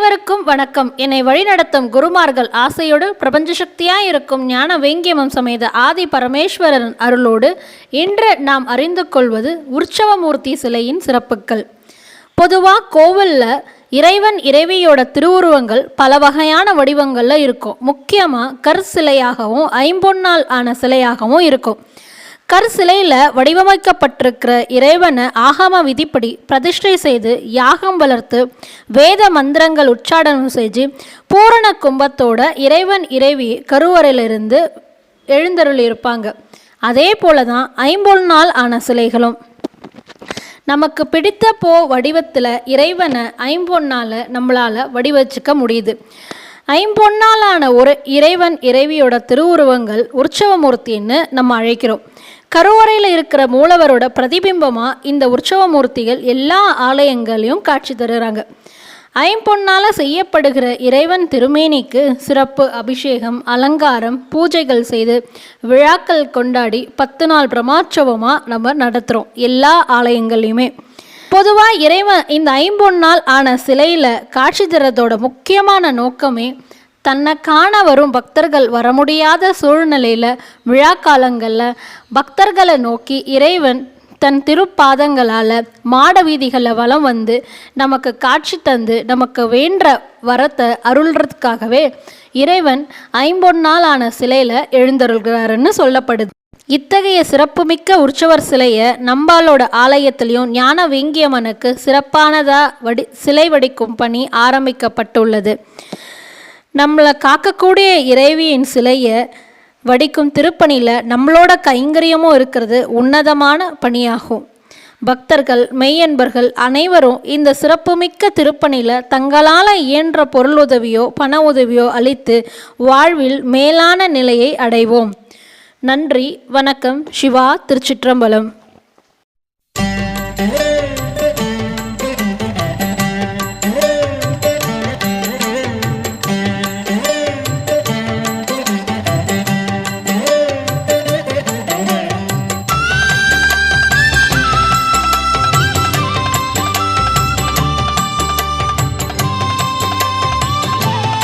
அனைவருக்கும் வணக்கம். என்னை வழிநடத்தும் குருமார்கள் ஆசையோடு பிரபஞ்ச சக்தியாய் இருக்கும் ஞான வேங்கியமம் சமேத ஆதி பரமேஸ்வரன் அருளோடு இன்று நாம் அறிந்து கொள்வது உற்சவமூர்த்தி சிலையின் சிறப்புகள். பொதுவாக கோவிலில் இறைவன் இறைவியோட திருவுருவங்கள் பல வகையான வடிவங்களில் இருக்கும். முக்கியமாக கற்சிலையாகவும் ஐம்பொன்னால் ஆன சிலையாகவும் இருக்கும். கற்சிலையில் வடிவமைக்கப்பட்டிருக்கிற இறைவனை ஆகம விதிப்படி பிரதிஷ்டை செய்து யாகம் வளர்த்து வேத மந்திரங்கள் உச்சாடனம் செஞ்சு பூரண கும்பத்தோட இறைவன் இறைவி கருவறையிலிருந்து எழுந்தருளி இருப்பாங்க. அதே போல தான் ஐம்பொன்னால் ஆன சிலைகளும். நமக்கு பிடித்த வடிவத்தில் இறைவனை ஐம்பொன்னால் நம்மளால் வடிவச்சிக்க முடியுது. ஐம்பொன்னாலான ஒரு இறைவன் இறைவியோட திருவுருவங்கள் உற்சவமூர்த்தின்னு நம்ம அழைக்கிறோம். கருவறையில் இருக்கிற மூலவரோட பிரதிபிம்பமாக இந்த உற்சவமூர்த்திகள் எல்லா ஆலயங்களையும் காட்சி தருகிறாங்க. ஐம்பொன்னால் செய்யப்படுகிற இறைவன் திருமேனிக்கு சிறப்பு அபிஷேகம், அலங்காரம், பூஜைகள் செய்து விழாக்கள் கொண்டாடி 10 நாள் பிரம்மோற்சவமாக நம்ம நடத்துகிறோம் எல்லா ஆலயங்கள்லையுமே. பொதுவாக இறைவன் இந்த ஐம்பொன்னால் ஆன சிலையில் காட்சி தரதோட முக்கியமான நோக்கமே தன்னை காண வரும் பக்தர்கள் வர முடியாத சூழ்நிலையில் விழா காலங்களில் பக்தர்களை நோக்கி இறைவன் தன் திருப்பாதங்களால் மாட வீதிகளில் வலம் வந்து நமக்கு காட்சி தந்து நமக்கு வேண்ட வரத்தை அருள்றதுக்காகவே இறைவன் ஐம்பொன்னால் ஆன சிலையில் எழுந்தருள்கிறாருன்னு சொல்லப்படுது. இத்தகைய சிறப்புமிக்க உற்சவர் சிலையை நம்பாலோட ஆலயத்திலையும் ஞான வேங்கியம்மனுக்கு சிறப்பானதாக சிலை வடிக்கும் பணி ஆரம்பிக்கப்பட்டுள்ளது. நம்மளை காக்கக்கூடிய இறைவியின் சிலையை வடிக்கும் திருப்பணியில் நம்மளோட கைங்கரியமும் இருக்கிறது உன்னதமான பணியாகும். பக்தர்கள் மெய்யன்பர்கள் அனைவரும் இந்த சிறப்புமிக்க திருப்பணியில் தங்களால் இயன்ற பொருள் உதவியோ பண உதவியோ அளித்து வாழ்வில் மேலான நிலையை அடைவோம். நன்றி, வணக்கம். சிவா, திருச்சிற்றம்பலம்.